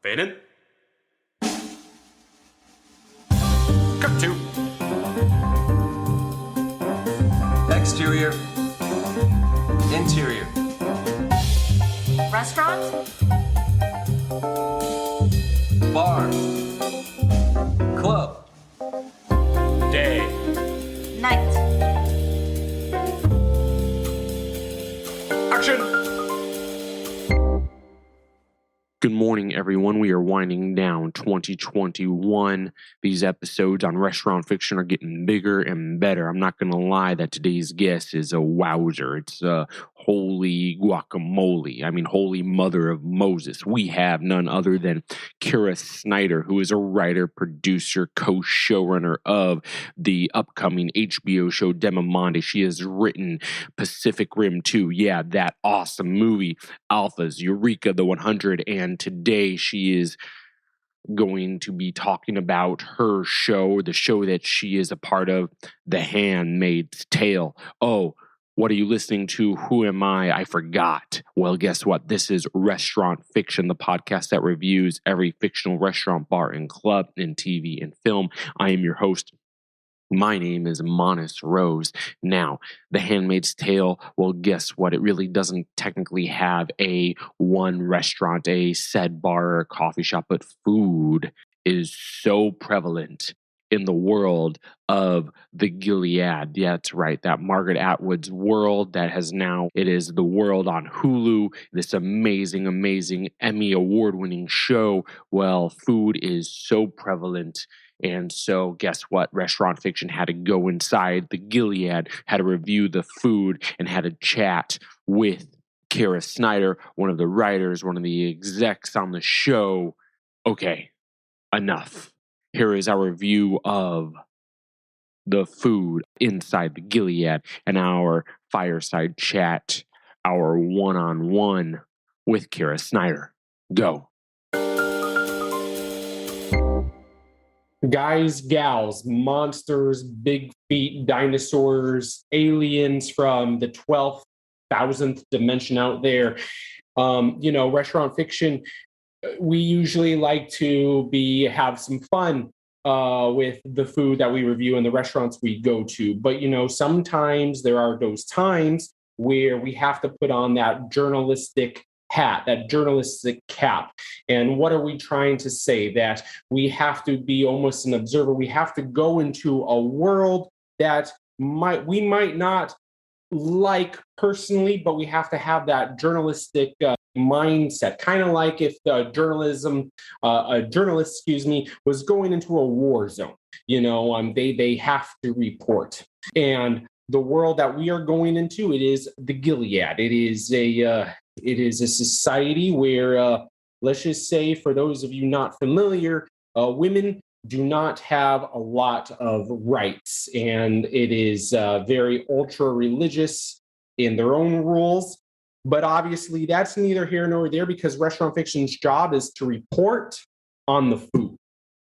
Faded. Cut to. Exterior. Interior. Restaurant? Bar. Club. Day. Night. Action. Good morning, everyone. We are winding down 2021. These episodes on Restaurant Fiction are getting bigger and better. I'm not going to lie that today's guest is a wowzer. It's a holy guacamole. I mean, holy mother of Moses. We have none other than Kira Snyder, who is a writer, producer, co-showrunner of the upcoming HBO show Demimonde. She has written Pacific Rim 2. Yeah, that awesome movie. Alphas, Eureka, The 100, and today she is going to be talking about her show, the show that she is a part of, The Handmaid's Tale. Oh, what are you listening to? Who am I? I forgot. Well, guess what? This is Restaurant Fiction, the podcast that reviews every fictional restaurant, bar, and club in TV and film. I am your host. My name is Monis Rose. Now, The Handmaid's Tale, well, guess what? It really doesn't technically have a one restaurant, a said bar or coffee shop, but food is so prevalent in the world of the Gilead. Yeah, that's right. That Margaret Atwood's world that has now, it is the world on Hulu, this amazing, amazing Emmy award-winning show. Well, food is so prevalent. And so guess what? Restaurant Fiction had to go inside the Gilead, had to review the food, and had to chat with Kira Snyder, one of the writers, one of the execs on the show. Okay, enough. Here is our review of the food inside the Gilead and our fireside chat, our one-on-one with Kira Snyder. Go. Guys, gals, monsters, big feet, dinosaurs, aliens from the 12th, 1000th dimension out there. Restaurant Fiction, we usually like to have some fun with the food that we review in the restaurants we go to. But, sometimes there are those times where we have to put on that journalistic hat, that journalistic cap. And what are we trying to say? That we have to be almost an observer. We have to go into a world that we might not like personally, but we have to have that journalistic mindset. Kind of like if a journalist, was going into a war zone. They have to report. And the world that we are going into, it is the Gilead. It is a society where, let's just say, for those of you not familiar, women do not have a lot of rights, and it is very ultra-religious in their own rules. But obviously, that's neither here nor there, because Restaurant Fiction's job is to report on the food,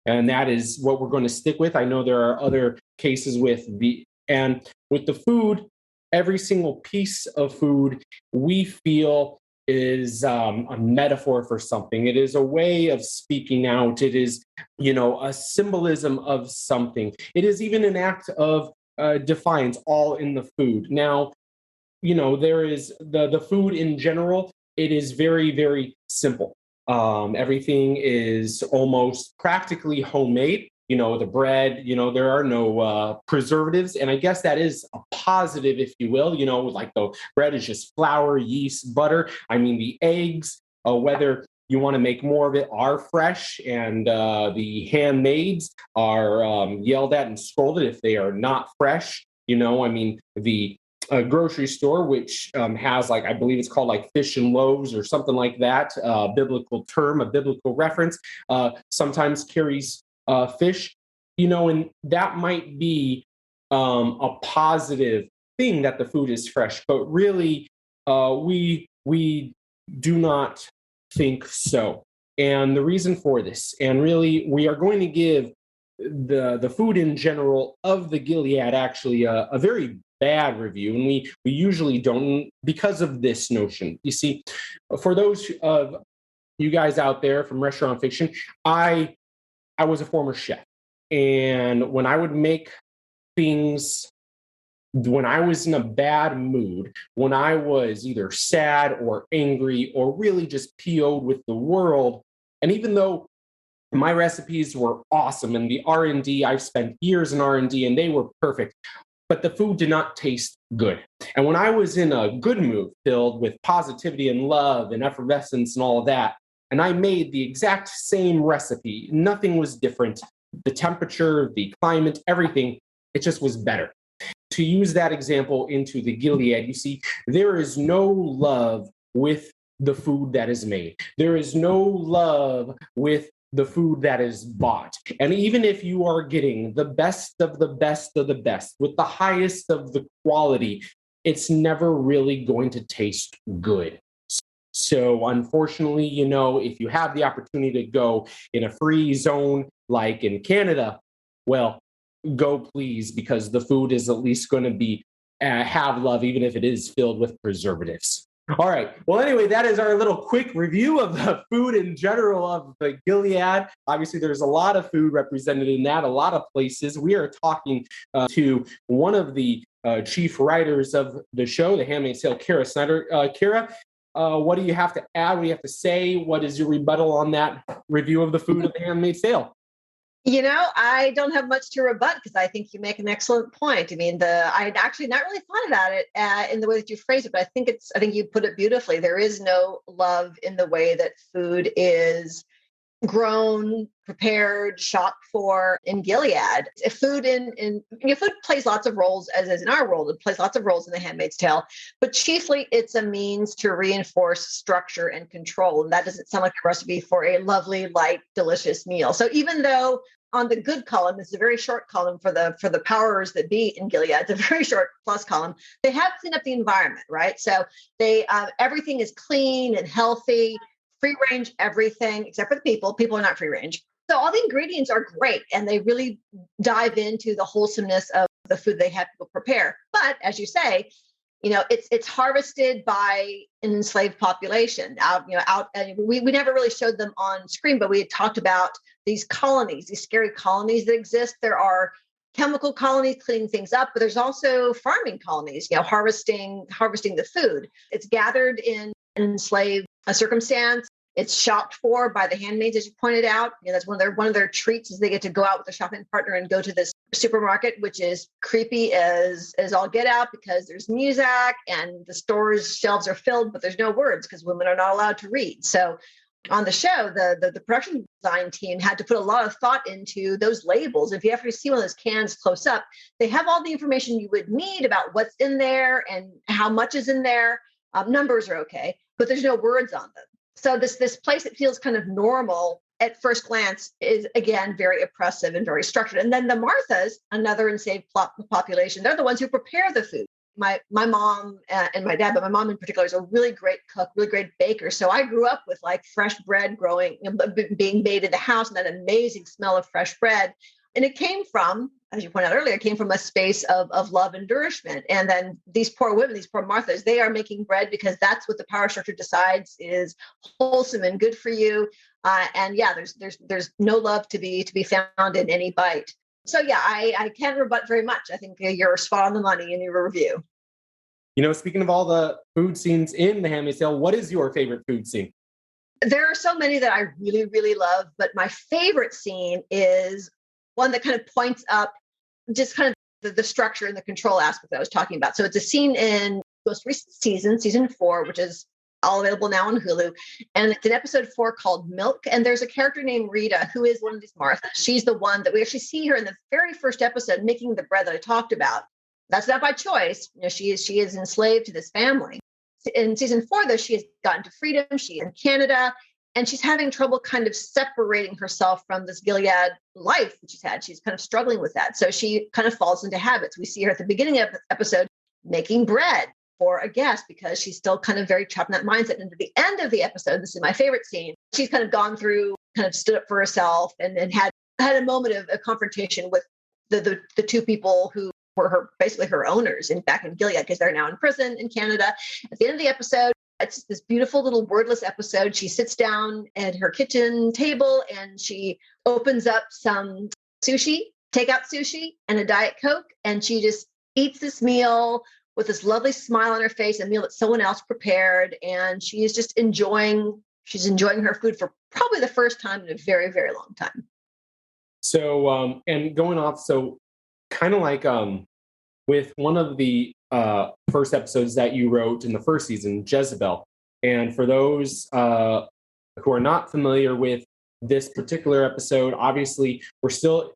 and that is what we're going to stick with. I know there are other cases with the food. Every single piece of food we feel is a metaphor for something. It is a way of speaking out. It is, a symbolism of something. It is even an act of defiance, all in the food. Now, there is the food in general. It is very, very simple. Everything is almost practically homemade. The bread, there are no preservatives. And I guess that is a positive, if you will. Like the bread is just flour, yeast, butter. I mean, the eggs, whether you want to make more of it, are fresh. And the handmaids are yelled at and scolded if they are not fresh. The grocery store, which has I believe it's called fish and loaves or something like that, biblical term, a biblical reference, sometimes carries fish, and that might be a positive thing that the food is fresh, but really we do not think so. And the reason for this, and really we are going to give the food in general of the Gilead actually a very bad review, and we usually don't, because of this notion. You see, for those of you guys out there from Restaurant Fiction, I was a former chef. And when I would make things, when I was in a bad mood, when I was either sad or angry or really just PO'd with the world, and even though my recipes were awesome and the R&D, I've spent years in R&D and they were perfect, but the food did not taste good. And when I was in a good mood filled with positivity and love and effervescence and all of that, and I made the exact same recipe, nothing was different. The temperature, the climate, everything, it just was better. To use that example into the Gilead, you see, there is no love with the food that is made. There is no love with the food that is bought. And even if you are getting the best of the best of the best with the highest of the quality, it's never really going to taste good. So unfortunately, if you have the opportunity to go in a free zone like in Canada, well, go please, because the food is at least going to be have love, even if it is filled with preservatives. All right. Well, anyway, that is our little quick review of the food in general of the Gilead. Obviously, there's a lot of food represented in that, a lot of places. We are talking to one of the chief writers of the show, The Handmaid's Tale, Kira Snyder. Kira, what do you have to add? What do you have to say? What is your rebuttal on that review of the food of The Handmaid's Tale? I don't have much to rebut because I think you make an excellent point. I mean, I'd actually not really thought about it in the way that you phrased it, but I think you put it beautifully. There is no love in the way that food is grown, prepared, shopped for in Gilead. Food food plays lots of roles, as is in our world. It plays lots of roles in The Handmaid's Tale, but chiefly it's a means to reinforce structure and control. And that doesn't sound like a recipe for a lovely, light, delicious meal. So even though on the good column, it's a very short column for the powers that be in Gilead, it's a very short plus column, they have cleaned up the environment, right? So they everything is clean and healthy. Free range everything except for the people. People are not free range. So all the ingredients are great and they really dive into the wholesomeness of the food they have to prepare. But as you say, it's harvested by an enslaved population and we never really showed them on screen, but we had talked about these colonies, these scary colonies that exist. There are chemical colonies cleaning things up, but there's also farming colonies, harvesting the food. It's gathered in an enslaved circumstance. It's shopped for by the handmaids, as you pointed out. That's one of their treats is they get to go out with a shopping partner and go to this supermarket, which is creepy as all get out because there's music and the store's shelves are filled, but there's no words because women are not allowed to read. So on the show, the production design team had to put a lot of thought into those labels. If you ever see one of those cans close up, they have all the information you would need about what's in there and how much is in there. Numbers are okay, but there's no words on them. So this place that feels kind of normal at first glance is, again, very oppressive and very structured. And then the Marthas, another enslaved population, they're the ones who prepare the food. My mom and my dad, but my mom in particular is a really great cook, really great baker. So I grew up with like fresh bread growing, being made in the house and that amazing smell of fresh bread. And it came from, as you pointed out earlier, it came from a space of love and nourishment. And then these poor women, these poor Marthas, they are making bread because that's what the power structure decides is wholesome and good for you. And yeah, there's no love to be found in any bite. So yeah, I can't rebut very much. I think you're spot on the money in your review. Speaking of all the food scenes in The Handmaid's Tale, what is your favorite food scene? There are so many that I really, really love, but my favorite scene is one that kind of points up just kind of the structure and the control aspect that I was talking about. So it's a scene in most recent season 4, which is all available now on Hulu. And it's an episode 4 called Milk. And there's a character named Rita, who is one of these Marthas. She's the one that we actually see her in the very first episode making the bread that I talked about. That's not by choice. She is enslaved to this family. In season 4, though, she has gotten to freedom. She's in Canada. And she's having trouble kind of separating herself from this Gilead life that she's had. She's kind of struggling with that. So she kind of falls into habits. We see her at the beginning of the episode making bread for a guest because she's still kind of very trapped in that mindset. And at the end of the episode, this is my favorite scene, she's kind of gone through, kind of stood up for herself and had a moment of a confrontation with the two people who were basically her owners back in Gilead because they're now in prison in Canada. At the end of the episode, It's this beautiful little wordless episode. She sits down at her kitchen table and she opens up some sushi, takeout sushi, and a Diet Coke. And she just eats this meal with this lovely smile on her face, a meal that someone else prepared. And she is just she's enjoying her food for probably the first time in a very, very long time. So, and going off, so kind of like with one of the first episodes that you wrote in the first season, Jezebel. And for those who are not familiar with this particular episode, obviously, we're still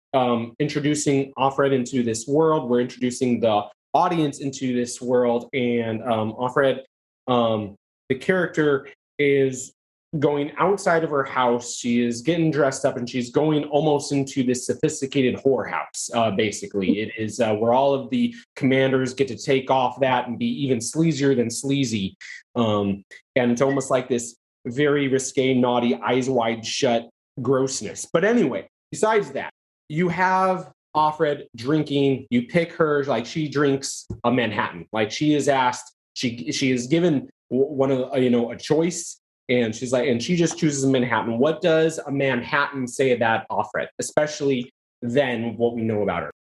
introducing Offred into this world. We're introducing the audience into this world. And Offred, the character, is going outside of her house. She is getting dressed up and she's going almost into this sophisticated whorehouse. Basically, it is where all of the commanders get to take off that and be even sleazier than sleazy. And it's almost like this very risque, naughty, eyes wide shut grossness. But anyway, besides that, you have Offred drinking. You pick her, like she drinks a Manhattan. Like she is asked, she is given one of a choice. And she's like, and she just chooses a Manhattan. What does a Manhattan say about Offred, especially then what we know about her?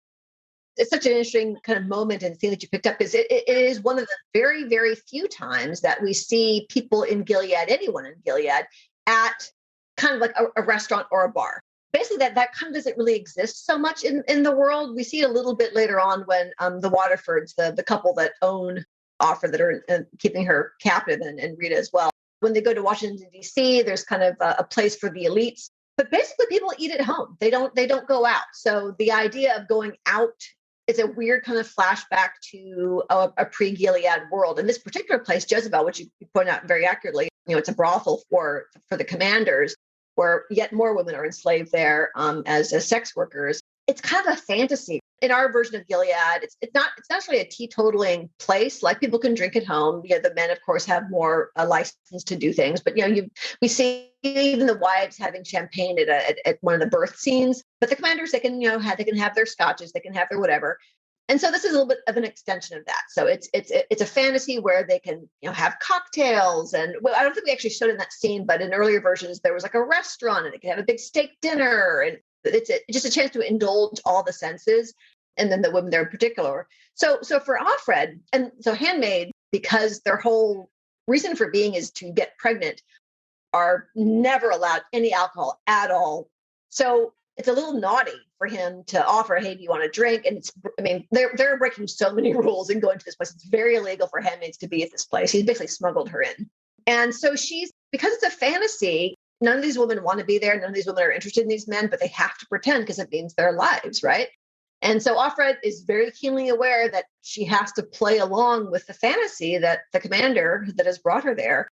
It's such an interesting kind of moment and scene that you picked up, because it is one of the very, very few times that we see people in Gilead, anyone in Gilead, at kind of like a restaurant or a bar. Basically, that kind of doesn't really exist so much in the world. We see it a little bit later on when the Waterfords, the couple that own Offred, that are keeping her captive, and Rita as well. When they go to Washington, D.C., there's kind of a place for the elites. But basically, people eat at home. They don't go out. So the idea of going out is a weird kind of flashback to a pre-Gilead world. In this particular place, Jezebel, which you point out very accurately, it's a brothel for the commanders, where yet more women are enslaved there as sex workers. It's kind of a fantasy. In our version of Gilead, it's not really a teetotaling place. Like, people can drink at home. The men, of course, have more license to do things. But we see even the wives having champagne at one of the birth scenes. But the commanders, they can have their scotches, they can have their whatever. And so this is a little bit of an extension of that. So it's a fantasy where they can have cocktails, and I don't think we actually showed in that scene, but in earlier versions there was like a restaurant and they can have a big steak dinner, and it's just a chance to indulge all the senses, and then the women there in particular. So for Offred, and so Handmaid, because their whole reason for being is to get pregnant, are never allowed any alcohol at all. So it's a little naughty for him to offer, hey, do you want to drink? And they're breaking so many rules and going to this place. It's very illegal for handmaids to be at this place. He's basically smuggled her in. And so because it's a fantasy, none of these women want to be there. None of these women are interested in these men, but they have to pretend because it means their lives, right? And so Offred is very keenly aware that she has to play along with the fantasy that the commander that has brought her there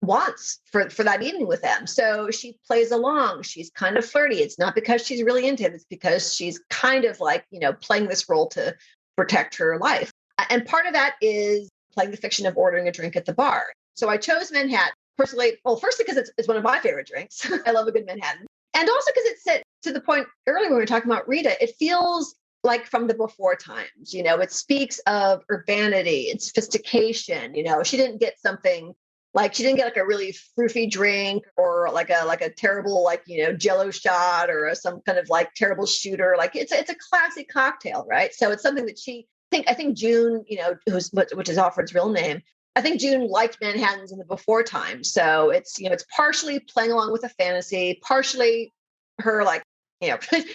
wants for that evening with them. So she plays along. She's kind of flirty. It's not because she's really into him. It's because she's kind of like, playing this role to protect her life. And part of that is playing the fiction of ordering a drink at the bar. So I chose Manhattan personally. Well, firstly, because it's one of my favorite drinks. I love a good Manhattan. And also because it's set to the point earlier when we were talking about Rita, it feels like from the before times, it speaks of urbanity and sophistication. She didn't get something like, she didn't get like a really froofy drink or like a terrible, Jello shot or some kind of like terrible shooter. Like it's a classic cocktail, right? So it's something that I think June, which is Offred's real name. I think June liked Manhattans in the before time. So it's partially playing along with a fantasy, partially her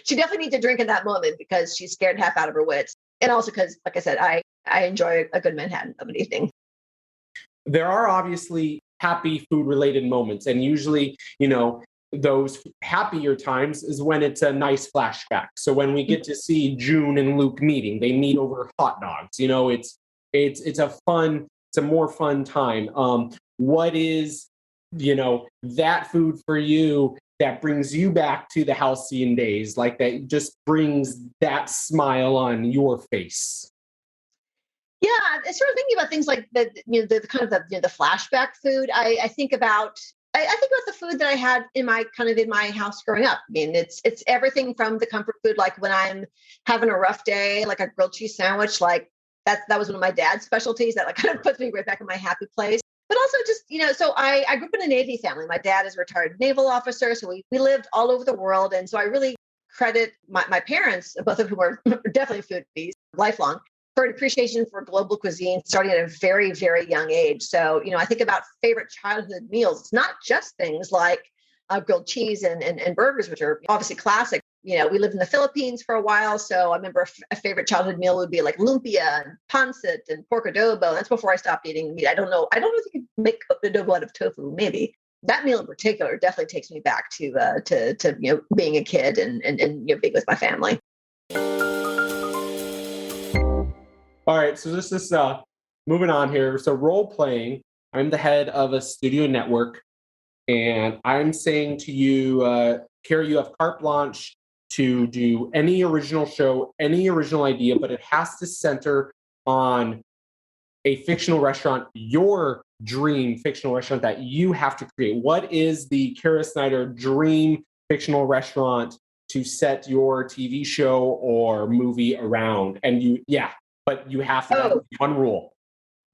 she definitely needs a drink in that moment because she's scared half out of her wits. And also because, like I said, I enjoy a good Manhattan of an evening. There are obviously happy food related moments. And usually, those happier times is when it's a nice flashback. So when we get to see June and Luke meeting, they meet over hot dogs. It's a more fun time. What is, that food for you that brings you back to the halcyon days, like that just brings that smile on your face? Yeah, I sort of thinking about things like the kind of the flashback food. I think about the food that I had in my house growing up. It's everything from the comfort food, like when I'm having a rough day, like a grilled cheese sandwich, like that was one of my dad's specialties that kind of puts me right back in my happy place. but also just, so I grew up in a Navy family. My dad is a retired naval officer. So we lived all over the world. And so I really credit my parents, both of whom are definitely foodies, lifelong, for an appreciation for global cuisine starting at a very, very young age. So, I think about favorite childhood meals. It's not just things like grilled cheese and burgers, which are obviously classic. We lived in the Philippines for a while. So I remember a favorite childhood meal would be like lumpia and pancit and pork adobo. That's before I stopped eating meat. I don't know if you can make adobo out of tofu, maybe. That meal in particular definitely takes me back to being a kid and being with my family. All right, so this is moving on here. So role playing, I'm the head of a studio network, and I'm saying to you, Kira, you have carte blanche to do any original show, any original idea, but it has to center on a fictional restaurant, your dream fictional restaurant that you have to create. What is the Kira Snyder dream fictional restaurant to set your TV show or movie around? And but you have to have one rule.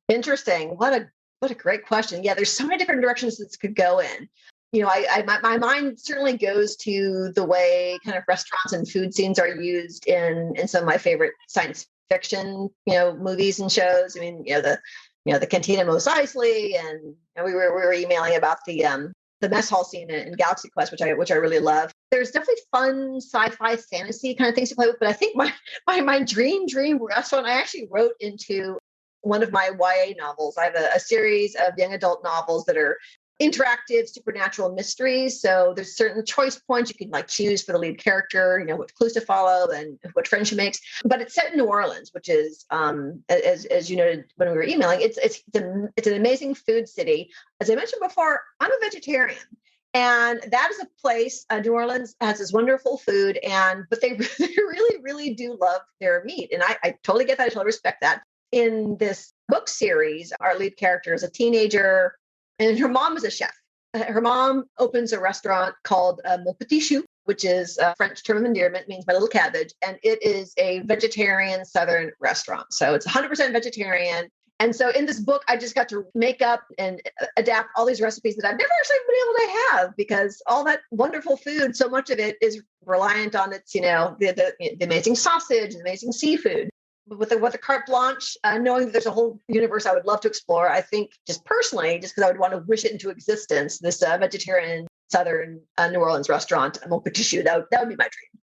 Interesting. What a great question. Yeah, there's so many different directions this could go in. My mind certainly goes to the way kind of restaurants and food scenes are used in some of my favorite science fiction, movies and shows. I mean, the Cantina Mos Eisley, and we were emailing about the mess hall scene in Galaxy Quest, which I really love. There's definitely fun sci-fi fantasy kind of things to play with, but I think my dream restaurant I actually wrote into one of my YA novels. I have a series of young adult novels that are interactive supernatural mysteries. So there's certain choice points you can choose for the lead character, what clues to follow and what friends she makes. But it's set in New Orleans, which is, as you noted when we were emailing, it's an amazing food city. As I mentioned before, I'm a vegetarian. And that is a place, New Orleans has this wonderful food, but they really, really do love their meat. And I totally get that. I totally respect that. In this book series, our lead character is a teenager, and her mom is a chef. Her mom opens a restaurant called Mon Petit Chou, which is a French term of endearment, means my little cabbage. And it is a vegetarian Southern restaurant. So it's 100% vegetarian. And so in this book, I just got to make up and adapt all these recipes that I've never actually been able to have, because all that wonderful food, so much of it is reliant on its, the amazing sausage, the amazing seafood. With the carte blanche, knowing that there's a whole universe I would love to explore, I think just personally, just because I would want to wish it into existence, this vegetarian Southern New Orleans restaurant, Mon Petit Chou, that would be my dream.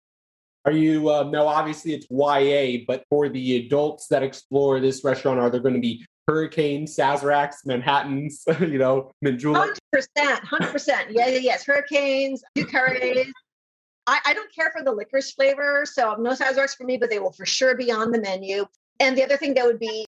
Are you, now obviously it's YA, but for the adults that explore this restaurant, are there going to be hurricanes, Sazeracs, Manhattans, Minjula? 100%. Yes. Hurricanes, two curries. I don't care for the licorice flavor, so no Sazeracs for me, but they will for sure be on the menu. And the other thing that would be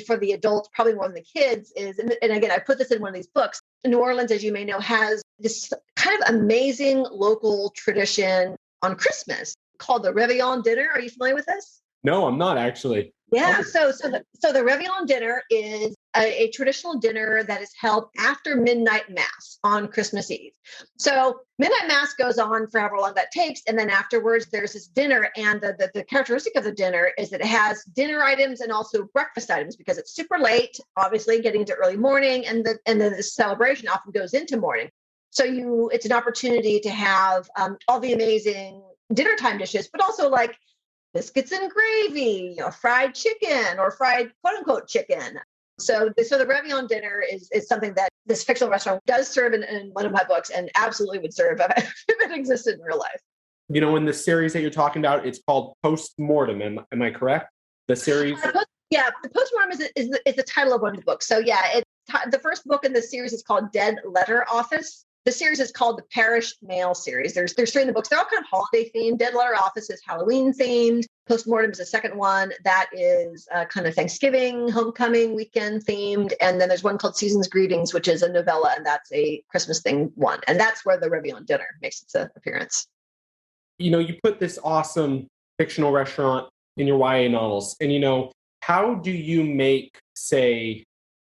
for the adults, probably more than the kids, is, and again, I put this in one of these books, New Orleans, as you may know, has this kind of amazing local tradition on Christmas called the Réveillon dinner. Are you familiar with this? No, I'm not actually. Yeah, so the Réveillon dinner is a traditional dinner that is held after midnight mass on Christmas Eve. So midnight mass goes on for however long that takes, and then afterwards there's this dinner, and the characteristic of the dinner is that it has dinner items and also breakfast items, because it's super late, obviously getting into early morning, and then the celebration often goes into morning. So it's an opportunity to have all the amazing dinner time dishes, but also like biscuits and gravy, fried chicken or fried quote unquote chicken. So the Réveillon dinner is something that this fictional restaurant does serve in one of my books, and absolutely would serve if it existed in real life. In the series that you're talking about, it's called Postmortem. Am I correct? The series? The Postmortem is the title of one of the books. So the first book in the series is called Dead Letter Office. The series is called the Parish Mail series. There's three in the books. They're all kind of holiday themed. Dead Letter Office is Halloween themed. Postmortem is the second one that is kind of Thanksgiving, homecoming weekend themed. And then there's one called Season's Greetings, which is a novella, and that's a Christmas themed one. And that's where the Réveillon dinner makes its appearance. You put this awesome fictional restaurant in your YA novels. And, how do you make, say,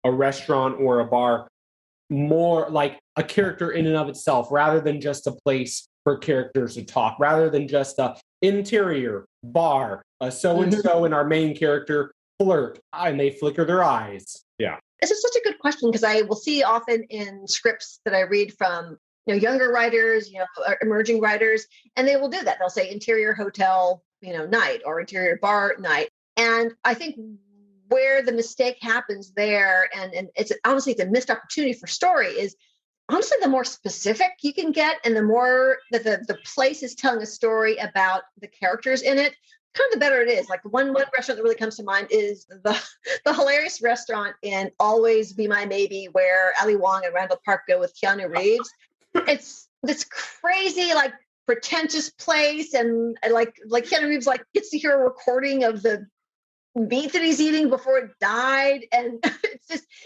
a restaurant or a bar more like a character in and of itself, rather than just a place for characters to talk, rather than just a interior bar, so-and-so and our main character flirt and they flicker their eyes. Yeah. This is such a good question because I will see often in scripts that I read from younger writers, emerging writers, and they will do that. They'll say interior hotel, night or interior bar night. And I think where the mistake happens there, and it's honestly it's a missed opportunity for story, is honestly the more specific you can get and the more that the place is telling a story about the characters in it, kind of the better it is. Like one restaurant that really comes to mind is the hilarious restaurant in Always Be My Maybe, where Ali Wong and Randall Park go with Keanu Reeves. It's this crazy, like pretentious place, and like Keanu Reeves gets to hear a recording of the meat that he's eating before it died, and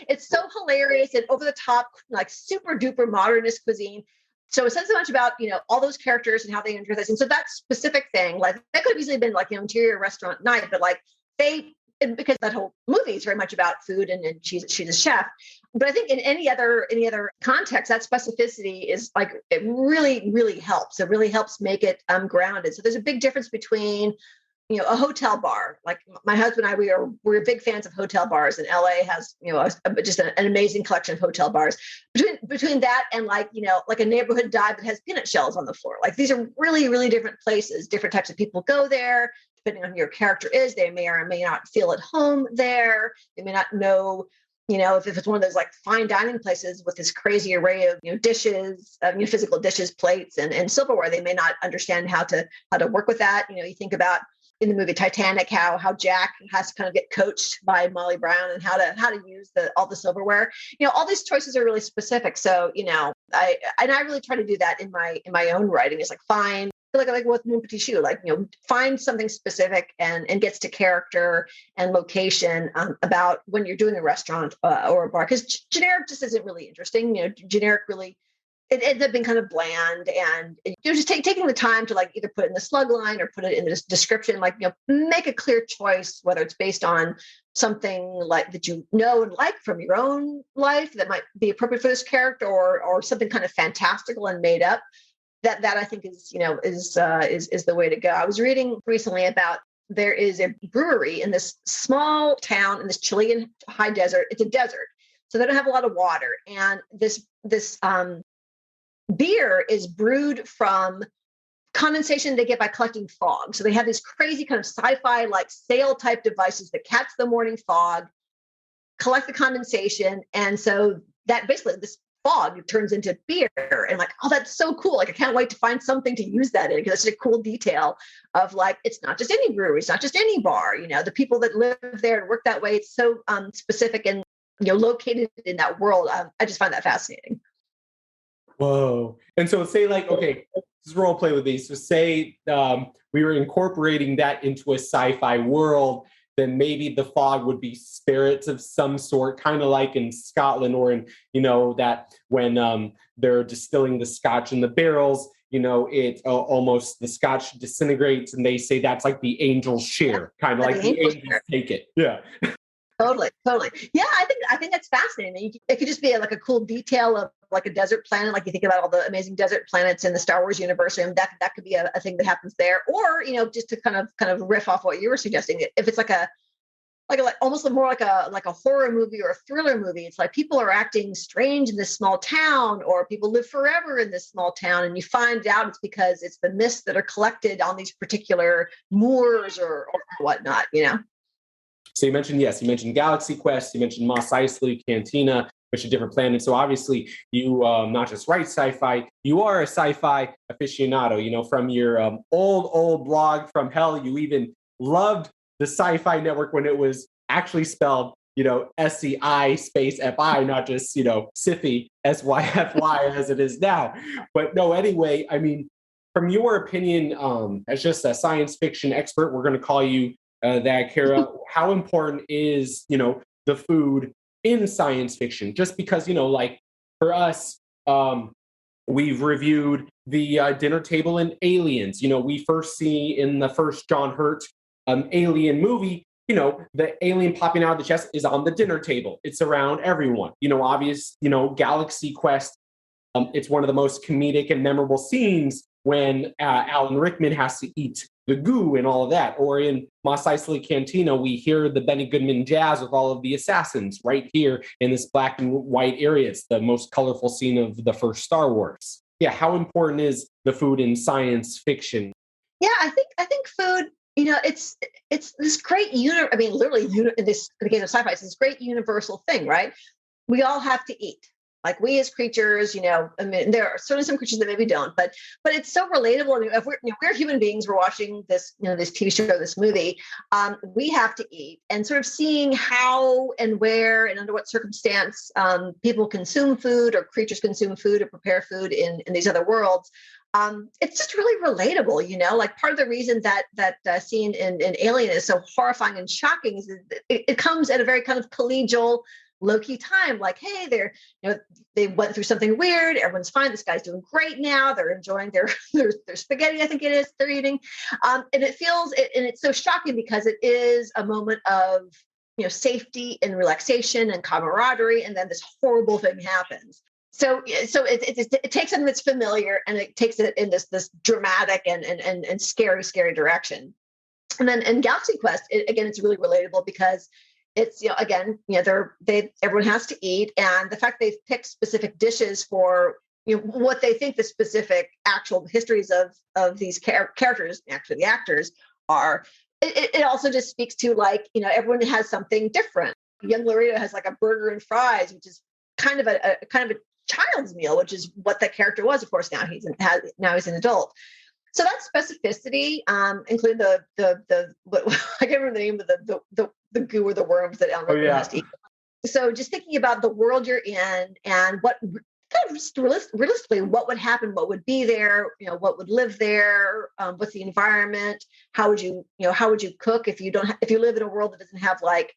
it's so hilarious and over the top, like super duper modernist cuisine. So it says so much about all those characters and how they enter this. And so that specific thing, like that could have easily been like interior restaurant night, but like because that whole movie is very much about food and she's a chef. But I think in any other context, that specificity is like, it really, really helps. It really helps make it grounded. So there's a big difference between, a hotel bar. Like my husband and I, we're big fans of hotel bars, and LA has, just an amazing collection of hotel bars. Between that and like a neighborhood dive that has peanut shells on the floor. Like these are really, really different places. Different types of people go there. Depending on who your character is, they may or may not feel at home there. They may not know, if it's one of those like fine dining places with this crazy array of dishes, physical dishes, plates, and silverware. They may not understand how to work with that. You think about in the movie Titanic how Jack has to kind of get coached by Molly Brown and how to use all the silverware. All these choices are really specific. So I really try to do that in my own writing. It's like find. Like with Mon Petit Chou, find something specific and gets to character and location about when you're doing a restaurant or a bar, because generic just isn't really interesting. Generic really, it ends up being kind of bland, and just taking the time to like either put it in the slug line or put it in the description, make a clear choice, whether it's based on something like that and like from your own life that might be appropriate for this character, or something kind of fantastical and made up. That I think is the way to go. I was reading recently about there is a brewery in this small town in this Chilean high desert. It's a desert, so they don't have a lot of water. And this beer is brewed from condensation they get by collecting fog. So they have these crazy kind of sci-fi like sail type devices that catch the morning fog, collect the condensation, and so that basically this fog turns into beer. And like, oh, that's so cool. Like, I can't wait to find something to use that in, because it's a cool detail of like, it's not just any brewery, it's not just any bar, the people that live there and work that way. It's so specific and, located in that world. I just find that fascinating. Whoa. And so say like, okay, let's role play with these. So say we were incorporating that into a sci-fi world, then maybe the fog would be spirits of some sort, kind of like in Scotland, or in, that when they're distilling the scotch in the barrels, it almost the scotch disintegrates, and they say that's like the angel's share, kind of like the angels take it. Yeah. Totally. Yeah, I think that's fascinating. It could just be like a cool detail of like a desert planet, like you think about all the amazing desert planets in the Star Wars universe, and that could be a thing that happens there. Or just to kind of riff off what you were suggesting, if it's like almost more like a horror movie or a thriller movie, it's like people are acting strange in this small town, or people live forever in this small town, and you find out it's because it's the mists that are collected on these particular moors or whatnot. So you mentioned Galaxy Quest, you mentioned Mos Eisley, Cantina, which are different planets. So obviously you not just write sci-fi, you are a sci-fi aficionado. From your old blog from hell, you even loved the Sci-Fi Network when it was actually spelled, SCI space FI, not just, SIFI, SYFY as it is now. But no, anyway, I mean, from your opinion, as just a science fiction expert, we're going to call you that, Kira, how important is, the food in science fiction? Just because, like for us, we've reviewed the dinner table in Aliens. We first see in the first John Hurt Alien movie, the alien popping out of the chest is on the dinner table. It's around everyone. Obvious, Galaxy Quest. It's one of the most comedic and memorable scenes when Alan Rickman has to eat the goo and all of that. Or in Mos Eisley Cantina, we hear the Benny Goodman jazz with all of the assassins right here in this black and white area. It's the most colorful scene of the first Star Wars. Yeah, how important is the food in science fiction? Yeah, I think food, it's this great literally in this in the case of sci-fi, it's this great universal thing, right? We all have to eat. Like we as creatures, there are certainly some creatures that maybe don't, but it's so relatable. I mean, if we're human beings, we're watching this, this TV show, this movie, we have to eat, and sort of seeing how and where and under what circumstance people consume food or creatures consume food or prepare food in these other worlds. It's just really relatable, like part of the reason that scene in Alien is so horrifying and shocking is that it comes at a very kind of collegial, low-key time, like, hey, they went through something weird, everyone's fine, this guy's doing great now, they're enjoying their spaghetti, I think it is, they're eating, and it's so shocking because it is a moment of safety and relaxation and camaraderie, and then this horrible thing happens. So it takes something that's familiar and it takes it in this dramatic and scary direction. And then in Galaxy Quest, it's really relatable because it's, everyone has to eat. And the fact they've picked specific dishes for, what they think the specific actual histories of these characters, actually the actors are, it also just speaks to everyone has something different. Young Laredo has like a burger and fries, which is kind of a child's meal, which is what that character was. Of course, now he's an adult. So that specificity, including the I can't remember the name of the goo or the worms that Elmer has to eat. So just thinking about the world you're in and what kind of just realistically, what would happen, what would be there, what would live there, what's the environment, how would you cook if you live in a world that doesn't have like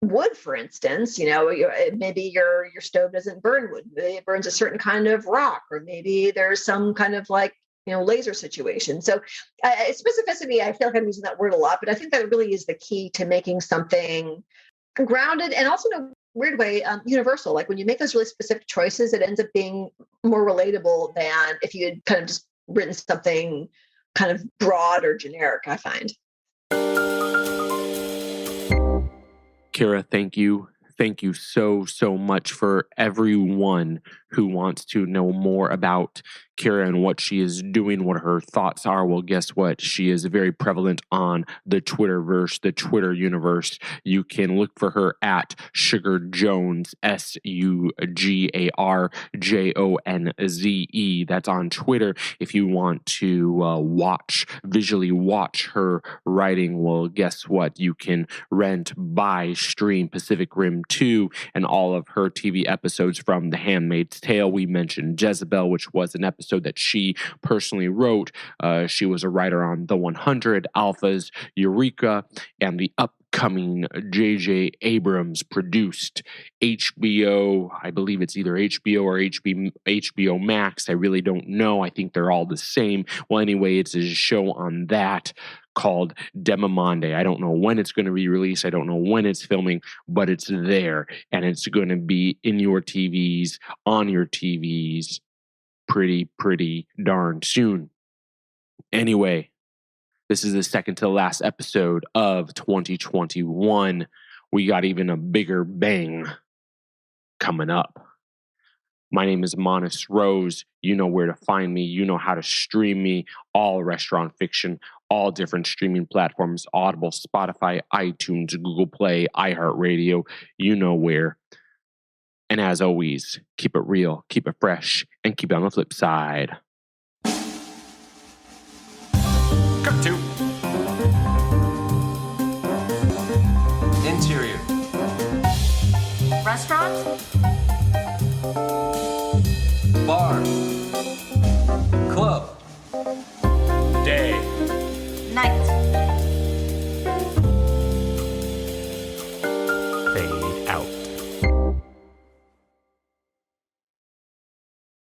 wood, for instance, maybe your stove doesn't burn wood, maybe it burns a certain kind of rock, or maybe there's some kind of like laser situation. So specificity, I feel like I'm using that word a lot, but I think that really is the key to making something grounded and also in a weird way universal. Like when you make those really specific choices, it ends up being more relatable than if you had kind of just written something kind of broad or generic, I find. Kira, thank you. Thank you so much for everyone who wants to know more about Kira and what she is doing, what her thoughts are. Well, guess what? She is very prevalent on the Twitterverse, the Twitter universe. You can look for her at Sugar Jones, SugarJonze. That's on Twitter. If you want to visually watch her writing, well, guess what? You can rent, buy, stream Pacific Rim 2 and all of her TV episodes from The Handmaid's Tale. We mentioned Jezebel, which was an episode that she personally wrote. She was a writer on The 100, Alphas, Eureka, and the upcoming J.J. Abrams produced HBO. I believe it's either HBO or HBO Max. I really don't know. I think they're all the same. Well, anyway, it's a show on that called Demamonde. I don't know when it's going to be released. I don't know when it's filming, but it's there, and it's going to be in your TVs, on your TVs, pretty darn soon. Anyway, this is the second to the last episode of 2021. We got even a bigger bang coming up. My name is Monis Rose. You know where to find me. You know how to stream me. All Restaurant Fiction, all different streaming platforms, Audible, Spotify, iTunes, Google Play, iHeartRadio. You know where. And as always, keep it real, keep it fresh, and keep it on the flip side. Cut to Interior. Restaurant?